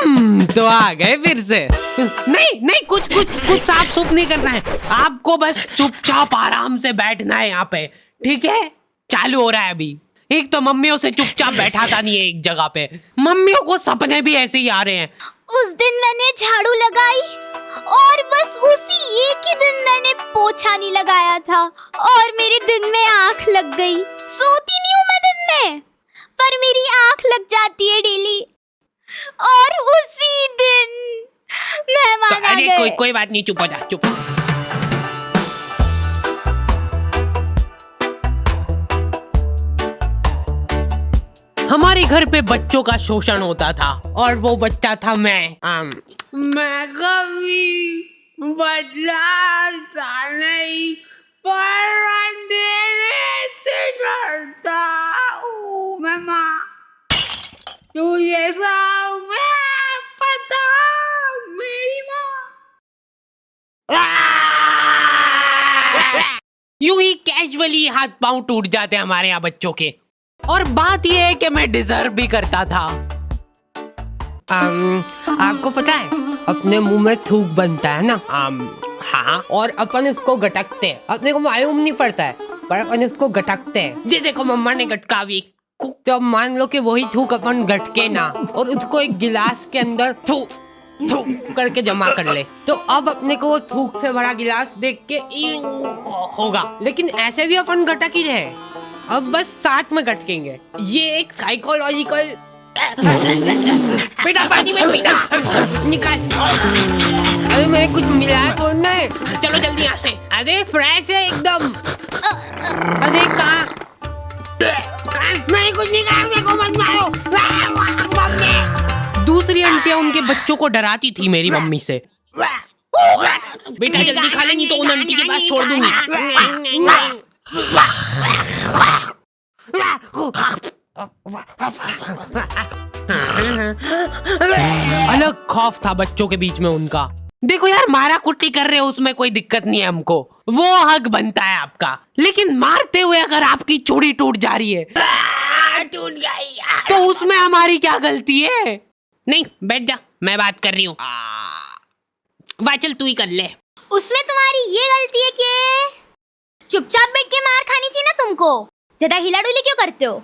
तो आ गए फिर से। नहीं नहीं, कुछ कुछ कुछ साफ सुफ नहीं करना है आपको, बस चुपचाप आराम से बैठना है यहाँ पे, ठीक है? चालू हो रहा है अभी। एक तो मम्मियों से चुपचाप बैठाता नहीं है एक जगह पे, मम्मियों को सपने भी ऐसे ही आ रहे हैं। उस दिन मैंने झाड़ू लगाई और बस उसी एक ही दिन मैंने पोछा नहीं लगाया था और मेरे दिन में आंख लग गई। सोती नहीं हूँ मैं दिन में, पर मेरी आंख लग जाती है डेली और उसी दिन मेहमान आ गए। कोई बात नहीं, चुप हो जा, चुप। हमारे घर पे बच्चों का शोषण होता था और वो बच्चा था मैं कभी बदलाता नहीं, पर अंधेरे से डरता हूँ मैं माँ, तुझे सब पता मेरी माँ। यूं ही कैजुअली हाथ पांव टूट जाते हमारे यहाँ बच्चों के। और बात यह है कि मैं डिजर्व भी करता था। आपको पता है अपने मुंह में थूक बनता है ना? हाँ, और अपन इसको गटकते हैं, अपने को मालूम नहीं पड़ता है पर अपन इसको गटकते हैं। जी देखो मम्मा ने गटका भी, तो मान लो कि वही थूक अपन गटके ना और उसको एक गिलास के अंदर थूक करके जमा कर ले, तो अब अपने को वो थूक से भरा गिलास देख के होगा, लेकिन ऐसे भी अपन गटक ही रहे, अब बस साथ में गटकेंगे। ये एक साइकोलॉजिकल। बेटा पानी में पीना निकाल। अरे मैं कुछ मिला तो नहीं, चलो जल्दी यहाँ से। अरे फ्रेश है एकदम। अरे कहाँ? मैं कुछ नहीं कहा, मेरे को मत मारो। दूसरी आंटियां उनके बच्चों को डराती थी मेरी मम्मी से। बेटा जल्दी खा ले, नहीं तो उन आंटी के पास छोड़ दूंगी। अलग खौफ था बच्चों के बीच में उनका। देखो यार, मारा कुट्टी कर रहे हो उसमें कोई दिक्कत नहीं है हमको, वो हक बनता है आपका, लेकिन मारते हुए अगर आपकी चूड़ी टूट जा रही है टूट गई तो उसमें हमारी क्या गलती है? नहीं बैठ जा, मैं बात कर रही हूँ। वाह चल तू ही कर ले। उसमें तुम्हारी ये गलती है कि चुपचाप बैठ के मार खानी चाहिए ना तुमको, ज्यादा हिला डुली क्यों करते हो?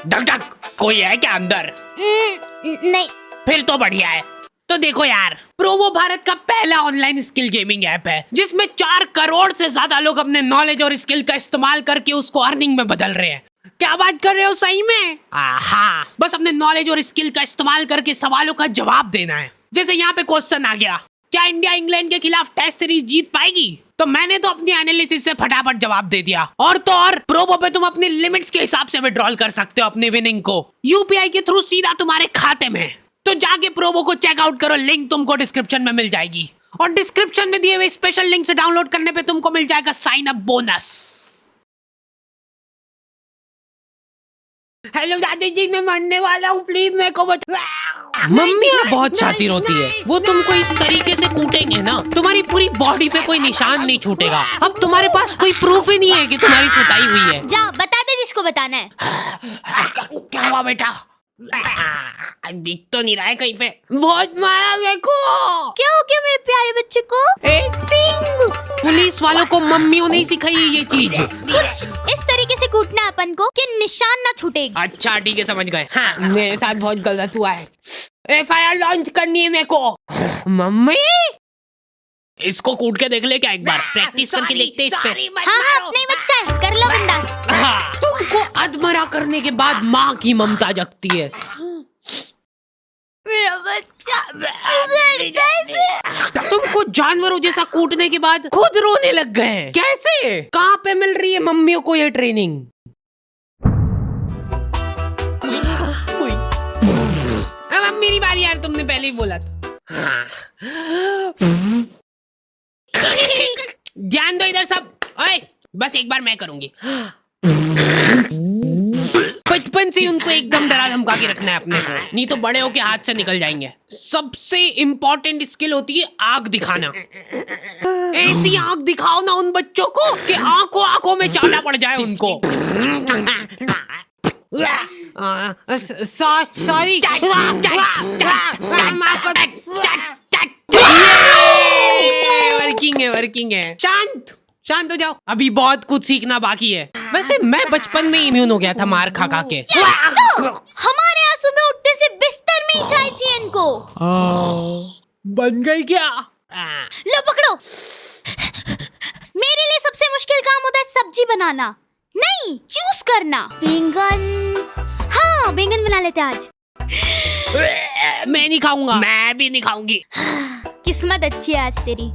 डक डक कोई है क्या अंदर? नहीं। फिर तो बढ़िया है। तो देखो यार, प्रोवो भारत का पहला ऑनलाइन स्किल गेमिंग ऐप है जिसमें 4 करोड़ से ज्यादा लोग अपने नॉलेज और स्किल का इस्तेमाल करके उसको अर्निंग में बदल रहे हैं। क्या बात कर रहे हो सही में? हाँ, बस अपने नॉलेज और स्किल का इस्तेमाल करके सवालों का जवाब देना है। जैसे यहाँ पे क्वेश्चन आ गया, क्या इंडिया इंग्लैंड के खिलाफ टेस्ट सीरीज जीत पाएगी? तो मैंने तो अपनी एनालिसिस से फटाफट जवाब दे दिया। और तो और प्रोबो पे तुम अपनी लिमिट्स के हिसाब से विड्रॉल कर सकते हो अपने विनिंग को यूपीआई के थ्रू सीधा तुम्हारे खाते में। तो जाके प्रोबो को चेकआउट करो, लिंक तुमको डिस्क्रिप्शन में मिल जाएगी और डिस्क्रिप्शन में दिए हुए स्पेशल लिंक से डाउनलोड करने पे तुमको मिल जाएगा साइन अप बोनस। हेलो दादी जी, मैं मरने वाला हूँ, प्लीज मेरे को बचा। मम्मी बहुत शातिर होती है, वो तुमको इस तरीके से कूटेंगे ना तुम्हारी पूरी बॉडी पे कोई निशान नहीं छूटेगा। अब तुम्हारे पास कोई प्रूफ ही नहीं है कि तुम्हारी सुताई हुई है। जा बता दे जिसको बताना है। क्या हुआ बेटा? दिख तो नहीं रहा है कहीं पे। बहुत मारा मेरे को। क्या हो गया मेरे प्यारे बच्चे को? एक्टिंग। पुलिस वालों को मम्मियों ने सिखाई है ये चीज। कुछ इस तरीके से कूटना है अपन को कि निशान ना छूटेगी। अच्छा ठीक है, समझ गए। हाँ, मेरे साथ बहुत गलत हुआ है, एफआईआर लॉन्च करनी है मेरे को। मम्मी इसको कूट के देख ले क्या, एक बार प्रैक्टिस करके देखते हैं इस पे। हाँ, अपना ही बच्चा है, कर लो बिंदास। हाँ, तुमको अधमरा करने के बाद माँ की ममता जगती है। मेरा बच्चा तुमको जानवरों जैसा कूटने के बाद खुद रोने लग गए। कैसे? कहाँ पे मिल रही है मम्मियों को ये ट्रेनिंग? अब मेरी बारी यार, तुमने पहले ही बोला था। ध्यान दो इधर सब। ओए, बस एक बार मैं करूंगी। बचपन से उनको एकदम डरा धमका के रखना है अपने को, नहीं तो बड़े होके हाथ से निकल जाएंगे। सबसे इम्पोर्टेंट स्किल होती है आंख दिखाना। ऐसी आंख दिखाओ ना उन बच्चों को कि आंखों आंखों में चाटा पड़ जाए उनको। सॉरी। वर्किंग है। शांत शांत हो जाओ, अभी बहुत कुछ सीखना बाकी है। वैसे मैं बचपन में इम्यून हो गया था मार खा खा के। हमारे यहाँ सुबह उठते से बिस्तर में ही चाय चाहिए इनको। बन गई क्या? लो पकड़ो। मेरे लिए सबसे मुश्किल काम होता है सब्जी बनाना, नहीं चूज करना। बैंगन, हाँ बैंगन बना लेते आज। मैं नहीं खाऊंगा। मैं भी नहीं खाऊंगी। किस्मत अच्छी है आज तेरी।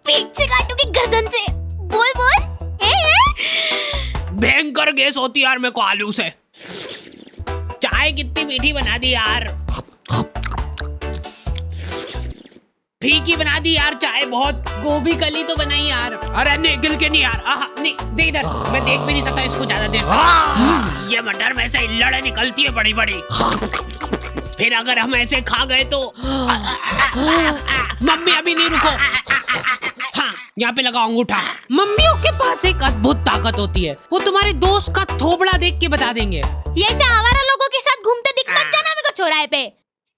पेट से काटूंगी गर्दन से। बोल बोल। भयंकर गैस होती है यार मेरे को आलू से। चाय कितनी मीठी बना दी यार, फीकी बना दी यार चाय बहुत। गोभी कली तो बनाई यार। अरे नहीं गिल के नहीं यार। नहीं दे इधर, मैं देख भी नहीं सकता इसको ज्यादा देर। ये मटर में से इल्लड़े निकलती है बड़ी बड़ी, फिर अगर हम ऐसे खा गए तो। मम्मी अभी नहीं, रुको। हाँ यहाँ पे लगाओ अंगूठा। मम्मियों के पास एक अद्भुत ताकत होती है, वो तुम्हारे दोस्त का थोबड़ा देख के बता देंगे। ये ऐसे आवारा लोगों के साथ घूमते दिख मत जाना मेरे को चौराहे पे।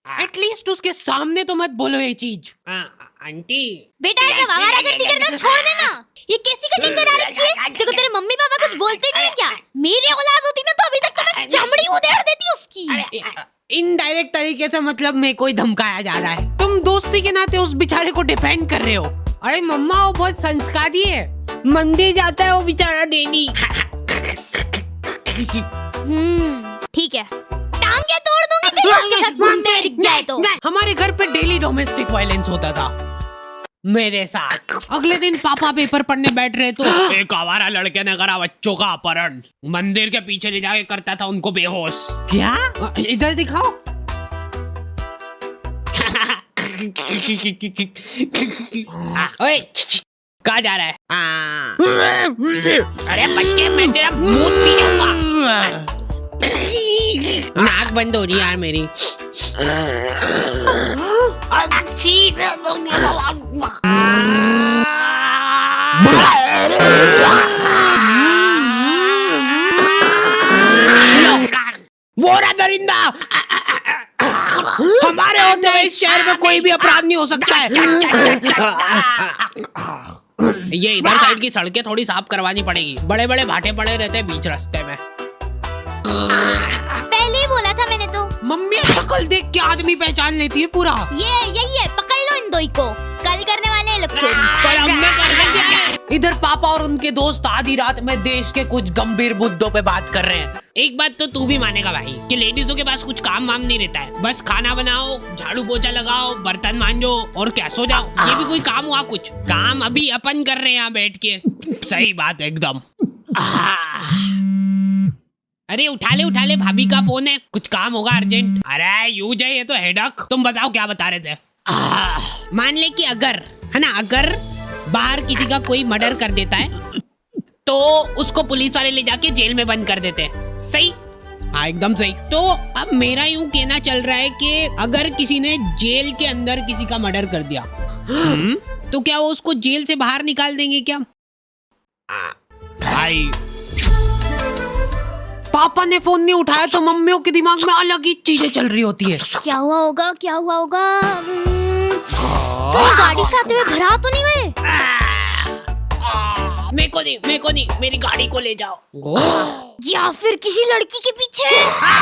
एटलीस्ट उसके सामने तो मत बोलो ये चीज। आंटी बेटा ऐसा आवारागर्दी करना छोड़ देना। ये कैसी कटिंग करा रखी है? देखो तेरे मम्मी पापा कुछ बोलते नहीं है क्या? मेरी औलाद होती ना तो अभी तक तो मैं चमड़ी उधेड़ देती उसकी। इनडायरेक्ट तरीके से मतलब मैं कोई धमकाया जा रहा है। तुम दोस्ती के नाते उस बेचारे को डिफेंड कर रहे हो। अरे मम्मा वो बहुत संस्कारी है, मंदिर जाता है वो बेचारा डेली। ठीक है, टांगे तोड़ दूंगी तेरी उसके साथ घूमते हुए दिख जाए तो। हमारे घर पे डेली डोमेस्टिक वायलेंस होता था मेरे साथ। अगले दिन पापा पेपर पढ़ने बैठ रहे तो एक आवारा लड़के ने करा बच्चों का अपहरण, मंदिर के पीछे ले जाके करता था उनको बेहोश। क्या? इधर दिखाओ। ओए कहाँ जा रहा है? अरे बच्चे मैं तेरा मुंह पी जाऊंगा। नाक बंद हो रही यार मेरी। वो रहा दरिंदा। हमारे होते हुए इस शहर में कोई भी अपराध नहीं हो सकता है। ये इधर साइड की सड़कें थोड़ी साफ करवानी पड़ेगी, बड़े बड़े भाटे पड़े रहते हैं बीच रास्ते में। पहले ही बोला था मैंने तो। मम्मी शक्ल देख के आदमी पहचान लेती है पूरा। ये यही है, पकड़ लो इन दोई को, कल करने वाले हैं लोग चोरी। पर हमने करने क्या है? इधर पापा और उनके दोस्त आधी रात में देश के कुछ गंभीर मुद्दों पे बात कर रहे हैं। एक बात तो तू भी मानेगा भाई कि लेडीजों के पास कुछ काम वाम नहीं रहता है, बस खाना बनाओ, झाड़ू पोछा लगाओ, बर्तन मांजो और क्या सो जाओ। ये भी कोई काम हुआ? कुछ काम अभी अपन कर रहे हैं यहाँ बैठ के। सही बात है एकदम। अरे उठा ले भाभी का फोन है, कुछ काम होगा अर्जेंट। अरे यूज है ये तो हेडक। तुम बताओ क्या बता रहे थे? मान ले कि अगर है ना, अगर बाहर किसी का कोई मर्डर कर देता है तो उसको पुलिस वाले ले जाके जेल में बंद कर देते हैं। सही? हाँ एकदम सही। तो अब मेरा यूं कहना चल रहा है कि अगर किसी ने जेल के अंदर किसी का मर्डर कर दिया तो क्या वो उसको जेल से बाहर निकाल देंगे क्या? भाई पापा ने फोन नहीं उठाया तो मम्मियों के दिमाग में अलग ही चीजें चल रही होती है। क्या हुआ होगा? कोई गाड़ी से आते हुए घर आ तो नहीं गए? मेरे को नहीं, मेरी गाड़ी को ले जाओ। या फिर किसी लड़की के पीछे?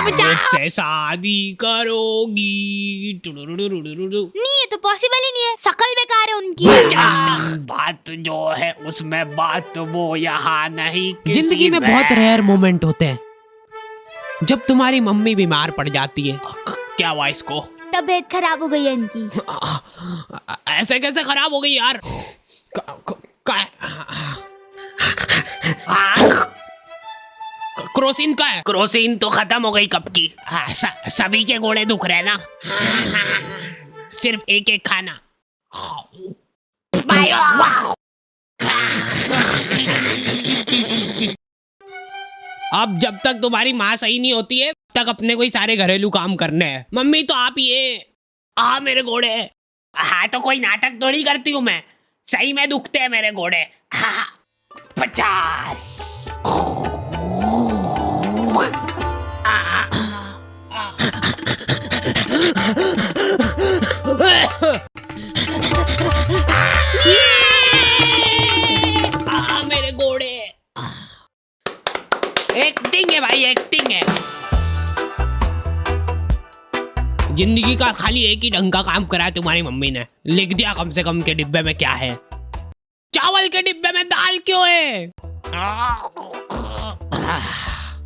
मुझसे शादी करोगी? नहीं, ये तो पॉसिबल ही नहीं है, शकल बेकार है उनकी। बात जो है उसमें बात वो यहाँ नहीं। जिंदगी में बहुत रेयर मोमेंट होते हैं जब तुम्हारी मम्मी बीमार पड़ जाती है। क्या हुआ इसको? तबीयत खराब हो गई है इनकी। ऐसे कैसे खराब हो गई यार? क्रोसिन का है? क्रोसिन तो खत्म हो गई कब की। सभी के घोड़े दुख रहे ना, सिर्फ एक एक खाना। अब जब तक तुम्हारी माँ सही नहीं होती है तक अपने कोई सारे घरेलू काम करने हैं। मम्मी तो आप ये मेरे घोड़े। हाँ तो कोई नाटक थोड़ी करती हूँ मैं, सही में दुखते हैं मेरे घोड़े। 50 जिंदगी का खाली एक ही ढंग का काम करा है तुम्हारी मम्मी ने, लिख दिया कम से कम के डिब्बे में क्या है। चावल के डिब्बे में दाल क्यों है?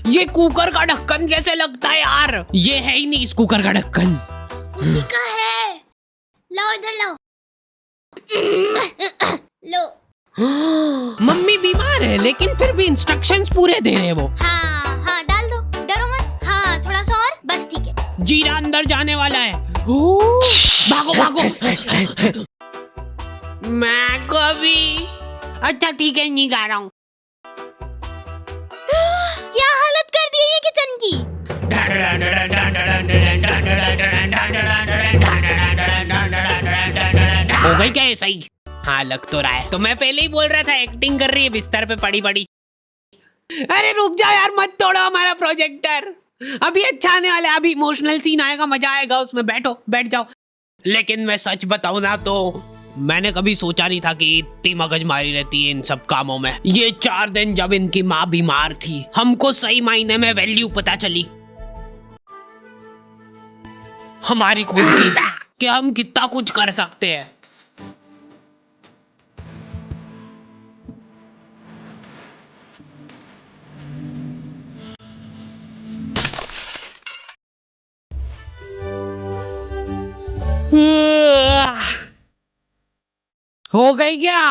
ये कुकर का ढक्कन कैसे लगता है यार? ये है ही नहीं इस कुकर का ढक्कन। उसी का है, लाओ इधर लाओ। लो। मम्मी बीमार है लेकिन फिर भी इंस्ट्रक्शंस पूरे दे रहे हैं वो। हाँ हाँ डाल दो, डरो मत। हाँ थोड़ा सा और, बस ठीक है। जीरा अंदर जाने वाला है। भागो भागो। मैं कभी, अच्छा ठीक है नहीं गा रहा हूँ। क्या हालत कर दी है ये किचन की। हो गई क्या ये सही? हाँ लग तो रहा है। तो मैं पहले ही बोल रहा था एक्टिंग कर रही है बिस्तर पे पड़ी पड़ी। अरे रुक जाओ यार, मत तोड़ो हमारा प्रोजेक्टर। अभी अच्छा आने वाला है, अभी इमोशनल सीन आएगा, मजा आएगा उसमें। बैठो बैठ जाओ। लेकिन मैं सच बताऊं ना तो मैंने कभी सोचा नहीं था कि इतनी मगजमारी रहती है इन सब कामों में। ये 4 दिन जब इनकी माँ बीमार थी, हमको सही मायने में वैल्यू पता चली हमारी खुद की, कि हम कितना कुछ कर सकते हैं। हो गई क्या?